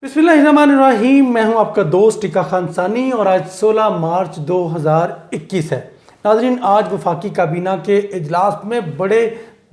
बिस्मिल्लाहिर्रहमानिर्रहीम। मैं हूं आपका दोस्त टिका खान सानी और आज 16 मार्च 2021 है। नाज़रीन, आज वफाकी काबीना के इजलास में बड़े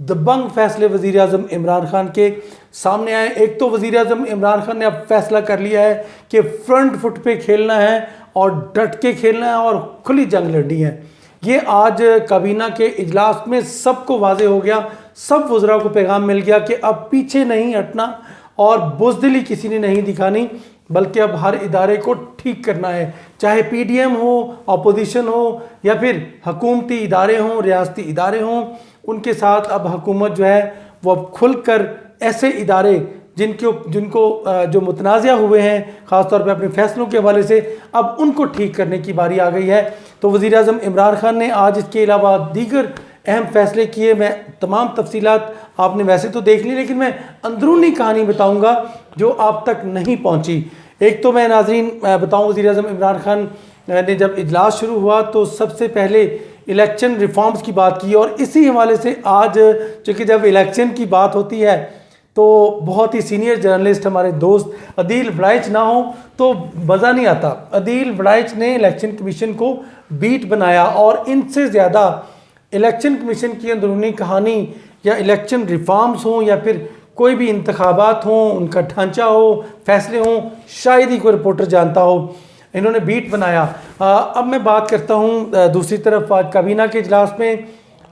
दबंग फैसले वज़ीर आज़म इमरान खान के सामने आए। एक तो वज़ीर आज़म इमरान खान ने अब फैसला कर लिया है कि फ्रंट फुट पे खेलना है और डट के खेलना है और खुली जंग लड़नी है। ये आज काबीना के इजलास में सबको वाज़े हो गया, सब वज़रा को पैगाम मिल गया कि अब पीछे नहीं हटना और बुज़दिली किसी ने नहीं दिखानी, बल्कि अब हर इदारे को ठीक करना है, चाहे पीडीएम हो, अपोजिशन हो या फिर हुकूमती इदारे हों, रियासती इदारे हों। उनके साथ अब हुकूमत जो है वो अब खुलकर ऐसे इदारे जिनको जो मुतनाज़ा हुए हैं ख़ासतौर पे अपने फैसलों के हवाले से, अब उनको ठीक करने की बारी आ गई है। तो वज़ीर आज़म इमरान खान ने आज इसके अलावा दीगर अहम फैसले किए। मैं तमाम तफसीलात आपने वैसे तो देख ली, लेकिन मैं अंदरूनी कहानी बताऊंगा जो आप तक नहीं पहुंची। एक तो मैं नाज़रीन बताऊं, वज़ीर आज़म इमरान खान ने जब इजलास शुरू हुआ तो सबसे पहले इलेक्शन रिफॉर्म्स की बात की, और इसी हवाले से आज चूँकि जब इलेक्शन की बात होती है तो बहुत ही सीनियर जर्नलिस्ट हमारे दोस्त अदील वड़ाइच ना हो तो मज़ा नहीं आता। अदील वड़ाइच ने इलेक्शन कमीशन को बीट बनाया और इनसे ज़्यादा इलेक्शन कमीशन की अंदरूनी कहानी या इलेक्शन रिफॉर्म्स हों या फिर कोई भी इंतखाबात हों, उनका ढांचा हो, फैसले हों, शायद ही कोई रिपोर्टर जानता हो। इन्होंने बीट बनाया। अब मैं बात करता हूँ दूसरी तरफ, आज काबीना के इजलास में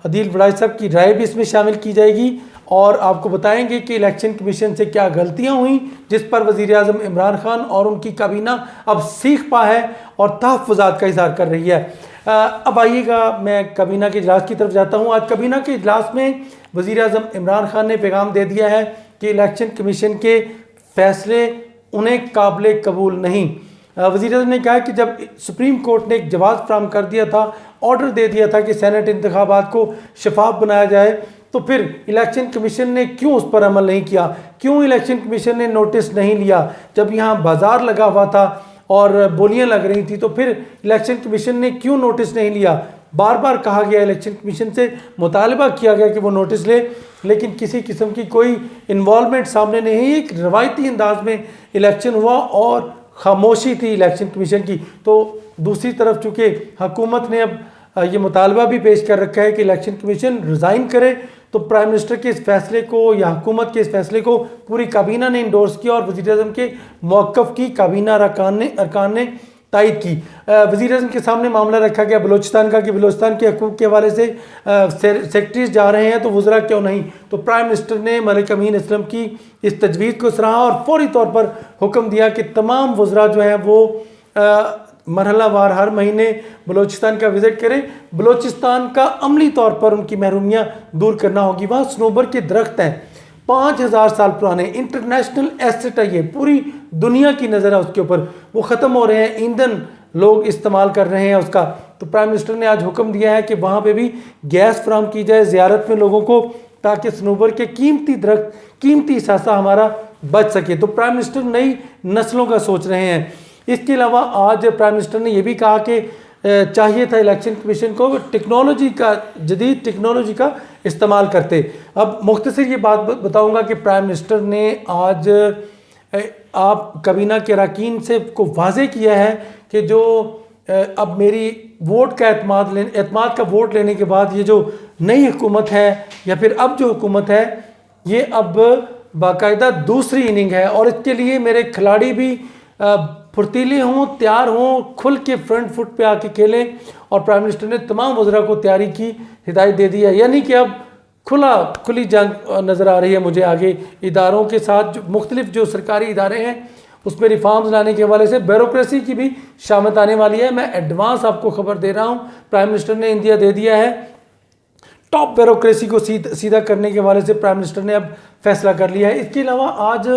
अदील वड़ाइच साहब की राय भी इसमें शामिल की जाएगी और आपको बताएंगे कि इलेक्शन कमीशन से क्या गलतियां हुई जिस पर वज़ीर आज़म इमरान खान और उनकी काबीना अब सीख पा है और तहफ़्फ़ुज़ात का इज़हार कर रही है। अब आइएगा, मैं काबीना के इजलास की तरफ जाता हूँ। आज काबीना के इजलास में वज़ीर आज़म इमरान खान ने पैगाम दे दिया है कि इलेक्शन कमीशन के फैसले उन्हें काबिल कबूल नहीं। वज़ीर आज़म ने कहा कि जब सुप्रीम कोर्ट ने एक जवाब फराहम कर दिया था, ऑर्डर दे दिया था कि सेनेट इंतखाबात को शफाफ बनाया जाए, तो फिर इलेक्शन कमीशन ने क्यों उस पर अमल नहीं किया? क्यों इलेक्शन कमीशन ने नोटिस नहीं लिया? जब यहाँ बाजार लगा हुआ था और बोलियां लग रही थी तो फिर इलेक्शन कमीशन ने क्यों नोटिस नहीं लिया? बार बार कहा गया, इलेक्शन कमीशन से मुतालबा किया गया कि वो नोटिस ले, लेकिन किसी किस्म की कोई इन्वॉल्वमेंट सामने नहीं। एक रवायती अंदाज में इलेक्शन हुआ और खामोशी थी इलेक्शन कमीशन की। तो दूसरी तरफ चूँकि हुकूमत ने अब ये मुतालबा भी पेश कर रखा है कि इलेक्शन कमीशन रिज़ाइन करे, तो प्राइम मिनिस्टर के इस फैसले को या हुकूमत के इस फैसले को पूरी काबीना ने इंडोर्स किया और वज़ीर आज़म के मौक़िफ़ की काबीना अरकान ने तायद की। वज़ीर आज़म के सामने मामला रखा गया बलूचिस्तान का कि बलूचिस्तान के हकूक़ के हवाले से सेक्रेटरीज जा रहे हैं तो वज़रा क्यों नहीं? तो प्राइम मिनिस्टर ने मलिक अमीन असलम की इस तजवीज़ को सराहा और फौरी तौर पर हुक्म दिया कि तमाम वज़रा जो हैं वो मरहलावार हर महीने बलूचिस्तान का विज़िट करें। बलूचिस्तान का अमली तौर पर उनकी महरूमियाँ दूर करना होगी। वहाँ सनोबर के दरख्त हैं 5000 साल पुराने, इंटरनेशनल एसेट है, ये पूरी दुनिया की नज़र है उसके ऊपर, वो ख़त्म हो रहे हैं, ईंधन लोग इस्तेमाल कर रहे हैं उसका। तो प्राइम मिनिस्टर ने आज हुक्म दिया है कि वहाँ पे भी गैस फराहम की जाए ज़ियारत में लोगों को, ताकि सनोबर के कीमती दरख्त, कीमती सासा हमारा बच सके। तो प्राइम मिनिस्टर नई नस्लों का सोच रहे हैं। इसके अलावा आज प्राइम मिनिस्टर ने यह भी कहा कि चाहिए था इलेक्शन कमीशन को टेक्नोलॉजी का, जदीद टेक्नोलॉजी का इस्तेमाल करते। अब मुख्तसर ये बात बताऊंगा कि प्राइम मिनिस्टर ने आज आप काबीना के अरकान से को वाज़े किया है कि जो अब मेरी वोट का एतमाद का वोट लेने के बाद ये जो नई हुकूमत है या फिर अब जो हुकूमत है, ये अब बाकायदा दूसरी इनिंग है और इसके लिए मेरे खिलाड़ी भी फुर्तीले हों, तैयार हों, खुल के फ्रंट फुट पे आके खेलें। और प्राइम मिनिस्टर ने तमाम वज़रा को तैयारी की हिदायत दे दी है। यानी कि अब खुली जंग नज़र आ रही है मुझे आगे इदारों के साथ। जो मुख्तलिफ जो सरकारी इदारे हैं उसमें रिफॉर्म्स लाने के हवाले से ब्यूरोक्रेसी की भी शामत आने वाली है। मैं एडवांस आपको खबर दे रहा हूँ, प्राइम मिनिस्टर ने इंडिया दे दिया है। टॉप ब्यूरोक्रेसी को सीधा करने के हवाले से प्राइम मिनिस्टर ने अब फैसला कर लिया है। इसके अलावा आज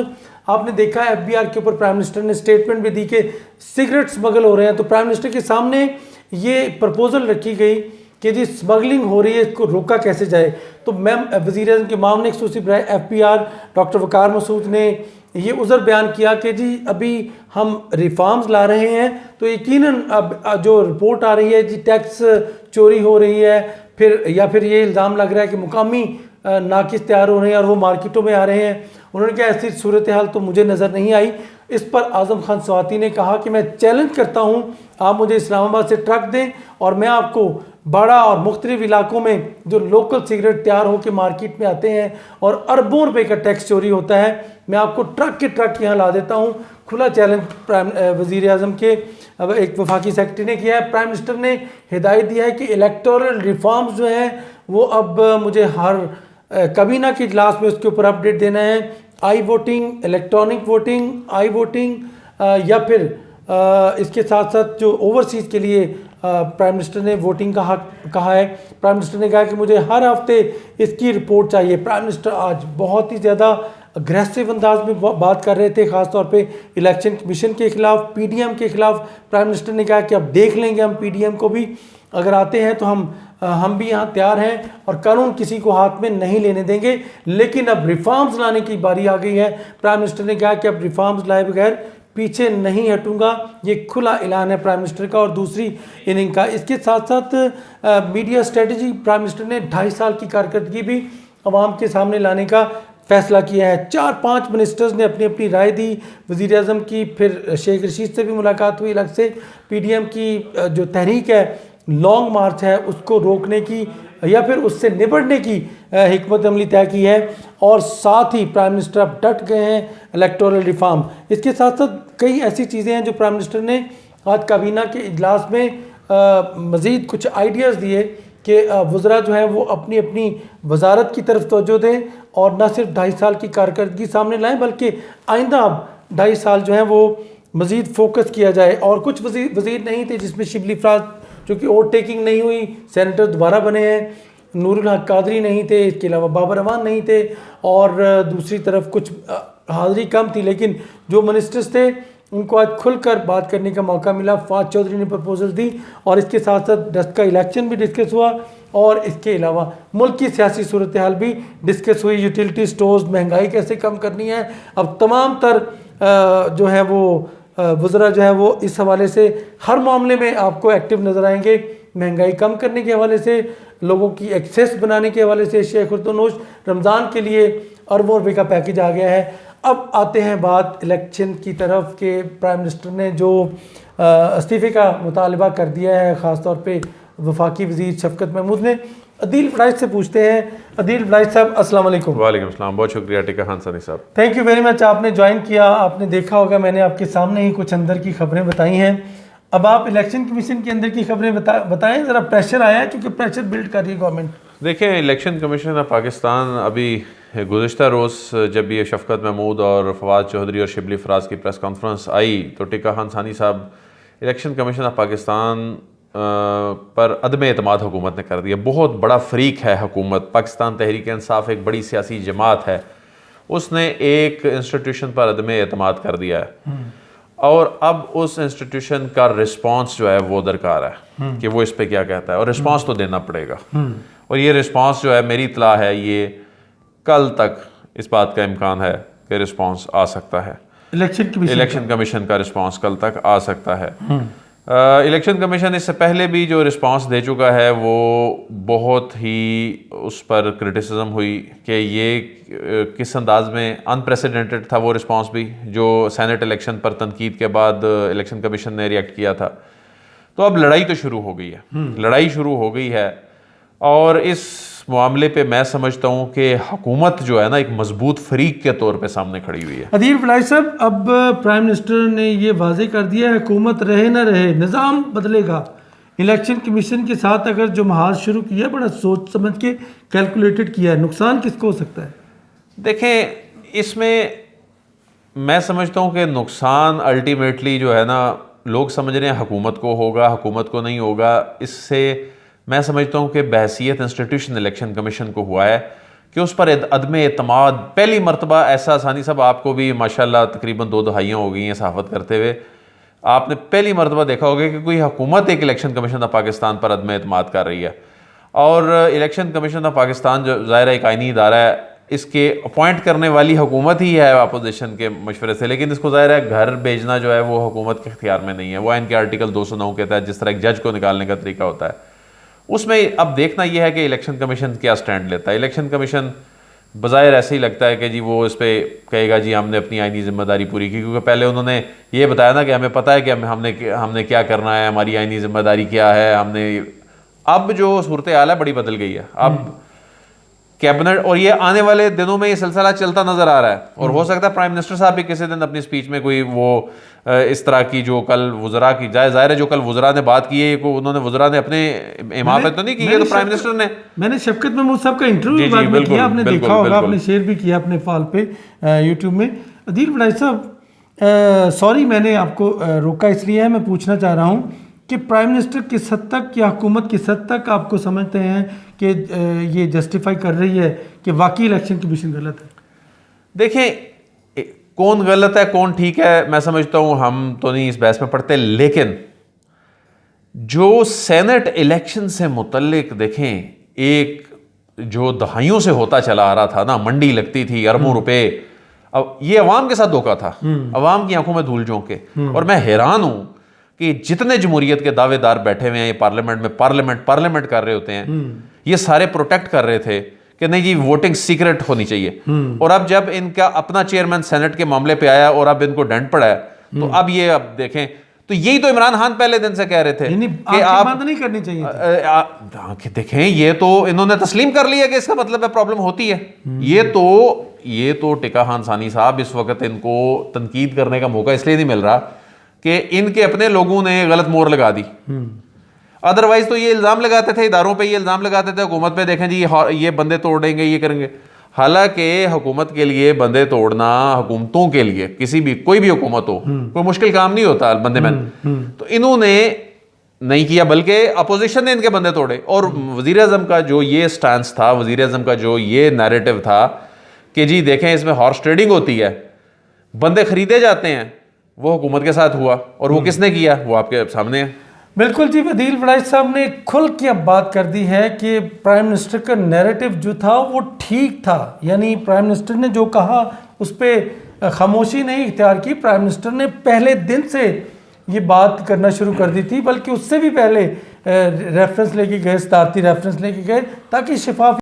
आपने देखा है FBI के ऊपर प्राइम मिनिस्टर ने स्टेटमेंट भी दी कि सिगरेट स्मगल हो रहे हैं। तो प्राइम मिनिस्टर के सामने ये प्रपोजल रखी गई कि जी स्मगलिंग हो रही है, इसको रोका कैसे जाए। तो मैम वज़ीर आज़म के मामले खसूसी बराए FPR डॉक्टर वकार मसूद ने ये उज़र बयान किया कि जी अभी हम रिफॉर्म्स ला रहे हैं तो यकीनन अब जो रिपोर्ट आ रही है जी टैक्स चोरी हो रही है, फिर ये इल्ज़ाम लग रहा है कि मुकामी नाकिस तैयार हो रहे हैं और वो मार्केटों में आ रहे हैं। उन्होंने कहा ऐसी सूरत हाल तो मुझे नज़र नहीं आई। इस पर आजम खान स्वाति ने कहा कि मैं चैलेंज करता हूं, आप मुझे इस्लामाबाद से ट्रक दें और मैं आपको बड़ा और मुख्तलिफ इलाकों में जो लोकल सिगरेट तैयार होकर मार्केट में आते हैं और अरबों रुपए का टैक्स चोरी होता है, मैं आपको ट्रक के ट्रक यहाँ ला देता हूँ। खुला चैलेंज वज़ीर आज़म के अब एक वफाकी सेक्रेटरी ने किया है। प्राइम मिनिस्टर ने हिदायत दिया है कि इलेक्टोरल रिफॉर्म्स जो हैं वो अब मुझे हर काबीना के इजलास में उसके ऊपर अपडेट देना है। आई वोटिंग, इलेक्ट्रॉनिक वोटिंग, आई वोटिंग या फिर इसके साथ साथ जो ओवरसीज़ के लिए प्राइम मिनिस्टर ने वोटिंग का हक कहा है। प्राइम मिनिस्टर ने कहा कि मुझे हर हफ्ते इसकी रिपोर्ट चाहिए। प्राइम मिनिस्टर आज बहुत ही ज़्यादा अग्रेसिव अंदाज में बात कर रहे थे, ख़ासतौर पे इलेक्शन कमीशन के खिलाफ, पीडीएम के खिलाफ। प्राइम मिनिस्टर ने कहा कि अब देख लेंगे हम पीडीएम को भी, अगर आते हैं तो हम भी यहाँ तैयार हैं और कानून किसी को हाथ में नहीं लेने देंगे, लेकिन अब रिफॉर्म्स लाने की बारी आ गई है। प्राइम मिनिस्टर ने कहा कि अब रिफॉर्म्स लाए बगैर पीछे नहीं हटूंगा। ये खुला ऐलान है प्राइम मिनिस्टर का और दूसरी इनिंग का। इसके साथ साथ मीडिया स्ट्रेटजी प्राइम मिनिस्टर ने 2.5 साल की कारकर्दगी भी अवाम के सामने लाने का फैसला किया है। 4-5 मिनिस्टर्स ने अपनी अपनी राय दी। वज़ीर आज़म की फिर शेख रशीद से भी मुलाकात हुई अलग से। पीडीएम की जो तहरीक है, लॉन्ग मार्च है, उसको रोकने की या फिर उससे निपटने की हिकमत अमली तय की है और साथ ही प्राइम मिनिस्टर अब डट गए हैं इलेक्टोरल रिफॉर्म। इसके साथ साथ कई ऐसी चीज़ें हैं जो प्राइम मिनिस्टर ने आज काबीना के इजलास में मज़ीद कुछ आइडियाज़ दिए कि वज़रा जो हैं वो अपनी अपनी वजारत की तरफ तवज्जो दें और न सिर्फ 2.5 साल की कारकर्दगी सामने लाएं बल्कि आइंदा अब 2.5 साल जो हैं वो मज़ीद फोकस किया जाए। और कुछ वज़ीर नहीं थे जिसमें शिबली फराज जो कि ओवर टेकिंग नहीं हुई, सेनेटर दोबारा बने हैं, नूरुल हक कादरी नहीं थे, इसके अलावा बाबर अमान नहीं थे और दूसरी तरफ कुछ हाज़री कम थी, लेकिन जो मिनिस्टर्स थे उनको आज खुलकर बात करने का मौका मिला। फवाद चौधरी ने प्रपोजल दी और इसके साथ साथ डस्ट का इलेक्शन भी डिस्कस हुआ और इसके अलावा मुल्क की सियासी सूरत हाल भी डिस्कस हुई। यूटिलिटी स्टोर्स, महंगाई कैसे कम करनी है। अब तमाम तर जो है वो वज़रा जो है वो इस हवाले से हर मामले में आपको एक्टिव नज़र आएंगे। महंगाई कम करने के हवाले से, लोगों की एक्सेस बनाने के हवाले से, शेख खुर्तनोश रमज़ान के लिए अरबों रुपये का पैकेज आ गया है। अब आते हैं बात इलेक्शन की तरफ के प्राइम मिनिस्टर ने जो इस्तीफ़े का मुतालबा कर दिया है, ख़ासतौर पे वफाकी वज़ीर शफकत महमूद ने। अदील वलायत से पूछते हैं। अदील वलायत साहब, अस्सलाम वालेकुम। वालेकुम अस्सलाम, बहुत शुक्रिया टिका खान सनी साहब। Thank you very much. आपने ज्वाइन किया, आपने देखा होगा मैंने आपके सामने ही कुछ अंदर की खबरें बताई हैं। अब आप इलेक्शन कमीशन के अंदर की खबरें बताएं। ज़रा प्रेशर आया है क्योंकि प्रेशर बिल्ड कर रही है गवर्नमेंट। देखें, इलेक्शन कमीशन ऑफ पाकिस्तान अभी गुज़िश्ता रोज़ जब ये शफकत महमूद और फवाद चौधरी और शिबली फराज की प्रेस कॉन्फ्रेंस आई तो टिका खान सानी साहब इलेक्शन कमीशन ऑफ पाकिस्तान पर अदम एतमाद हुकूमत ने कर दिया। बहुत बड़ा फ़रीक है हुकूमत। पाकिस्तान तहरीक इंसाफ एक बड़ी सियासी जमात है, उसने एक इंस्टीट्यूशन पर अदम एतमाद कर दिया है और अब उस इंस्टीट्यूशन का रिस्पांस जो है वो दरकार है कि वो इस पे क्या कहता है और रिस्पांस तो देना पड़ेगा। और ये रिस्पांस जो है, मेरी इत्तला है, ये कल तक इस बात का इम्कान है कि रिस्पांस आ सकता है। इलेक्शन कमीशन का रिस्पांस कल तक आ सकता है। इलेक्शन कमीशन इससे पहले भी जो रिस्पांस दे चुका है वो बहुत ही उस पर क्रिटिसिज्म हुई कि ये किस अंदाज में अनप्रेसिडेंटेड था वो रिस्पांस भी, जो सेनेट इलेक्शन पर तनकीद के बाद इलेक्शन कमीशन ने रिएक्ट किया था। तो अब लड़ाई तो शुरू हो गई है, लड़ाई शुरू हो गई है और इस मामले पे मैं समझता हूँ कि हुकूमत जो है ना एक मजबूत फरीक के तौर पे सामने खड़ी हुई है। अदील वलायत साहब, अब प्राइम मिनिस्टर ने ये वाजे कर दिया है, हुकूमत रहे ना रहे निज़ाम बदलेगा। इलेक्शन कमीशन के साथ अगर जो महाज शुरू किया, बड़ा सोच समझ के कैलकुलेटेड किया है, नुकसान किसको हो सकता है? देखें, इसमें मैं समझता हूँ कि नुकसान अल्टीमेटली जो है ना लोग समझ रहे हैं हुकूमत को होगा, हुकूमत को नहीं होगा। इससे मैं समझता हूँ कि बहसीयत इंस्टीट्यूशन इलेक्शन कमीशन को हुआ है कि उस पर अदम एतमाद पहली मरतबा ऐसा। आसानी साहब, आपको भी माशाल्लाह तकरीबन 2 दहाइयाँ हो गई हैं सहाफ़त करते हुए, आपने पहली मरतबा देखा होगा कि कोई हुकूमत एक इलेक्शन कमीशन ऑफ पाकिस्तान पर अदम एतमाद कर रही है। और इलेक्शन कमीशन ऑफ पाकिस्तान जो ज़ाहिर एक आइनी इदारा है, इसके अपॉइंट करने वाली हुकूमत ही है अपोजिशन के मशवरे से, लेकिन इसको ज़ाहिर है घर भेजना जो है वो हुकूमत के इख्तियार में नहीं है। वो इनके आर्टिकल 209 के तहत जिस तरह एक जज को निकालने का तरीका होता है, उसमें अब देखना यह है कि इलेक्शन कमीशन क्या स्टैंड लेता है। इलेक्शन कमीशन बज़ाहिर ऐसे ही लगता है कि जी वो इस पर कहेगा जी हमने अपनी आईनी जिम्मेदारी पूरी की, क्योंकि पहले उन्होंने ये बताया ना कि हमें पता है कि हमने क्या करना है, हमारी आईनी जिम्मेदारी क्या है, हमने। अब जो सूरत हाल है बड़ी बदल गई है। अब कैबिनेट, और ये आने वाले दिनों में ये सिलसिला चलता नजर आ रहा है, और हो सकता है प्राइम मिनिस्टर साहब भी किसी दिन अपनी स्पीच में कोई वो इस तरह की जो कल वुज़रा की जाहिर है जो कल वुज़रा ने बात की है, उन्होंने वुज़रा ने अपने इमाम पे तो नहीं की है, तो प्राइम मिनिस्टर ने। मैंने शफकत महमूद साहब का इंटरव्यू बाद में किया, आपने देखा होगा, आपने शेयर भी किया अपने फाल पे यूट्यूब में। अदील वड़ाई साहब, सॉरी मैंने आपको रोका इसलिए है, मैं पूछना चाह रहा हूँ कि प्राइम मिनिस्टर किस हद तक या हुकूमत किस हद तक आपको समझते हैं कि ये जस्टिफाई कर रही है कि वाकई इलेक्शन कमीशन गलत है? देखें, कौन गलत है कौन ठीक है, मैं समझता हूँ हम तो नहीं इस बहस में पड़ते, लेकिन जो सेनेट इलेक्शन से मुतल्लिक देखें, एक जो दहाइयों से होता चला आ रहा था ना, मंडी लगती थी अरबों रुपए, अब ये अवाम के साथ धोखा था, अवाम की आंखों में धूल झोंक के। और मैं हैरान हूं कि जितने जमहूरियत के दावेदार बैठे हुए हैं ये पार्लियामेंट में, पार्लियामेंट कर रहे होते हैं, ये सारे प्रोटेक्ट कर रहे थे कि नहीं जी वोटिंग सीक्रेट होनी चाहिए। और अब जब इनका अपना चेयरमैन सेनेट के मामले पे आया और अब इनको डंड पड़ा है, तो अब ये अब देखें, तो यही तो इमरान खान पहले दिन से कह रहे थे कि आप बंद नहीं करनी चाहिए। देखें, ये तो इन्होंने तस्लीम कर लिया कि इसका मतलब है प्रॉब्लम होती है। ये तो टिका खान सानी साहब इस वक्त इनको तनकीद करने का मौका इसलिए नहीं मिल रहा कि इनके अपने लोगों ने गलत मोहर लगा दी। अदरवाइज तो ये इल्ज़ाम लगाते थे इदारों पे, ये इल्ज़ाम लगाते थे हुकूमत पे, देखें जी ये बंदे तोड़ेंगे, ये करेंगे। हालांकि हुकूमत के लिए बंदे तोड़ना, हुकूमतों के लिए कोई भी हुकूमत हो, कोई मुश्किल काम नहीं होता बंदे में। तो इन्होंने नहीं किया, बल्कि अपोजिशन ने इनके बंदे तोड़े। और वज़ीर आज़म का जो ये स्टैंस था, वज़ीर आज़म का जो ये नैरेटिव था कि जी देखें इसमें हॉर्स ट्रेडिंग होती है, बंदे खरीदे जाते हैं, वो हुकूमत के साथ हुआ। और वो किसने किया, वो आपके सामने है। बिल्कुल जी, अदील वड़ाई साहब ने खुल के अब बात कर दी है कि प्राइम मिनिस्टर का नैरेटिव जो था वो ठीक था, यानी प्राइम मिनिस्टर ने जो कहा उस पर खामोशी नहीं इख्तियार की। प्राइम मिनिस्टर ने पहले दिन से ये बात करना शुरू कर दी थी, बल्कि उससे भी पहले रेफरेंस लेके गए, सदारती रेफरेंस लेके गए, ताकि शफाफ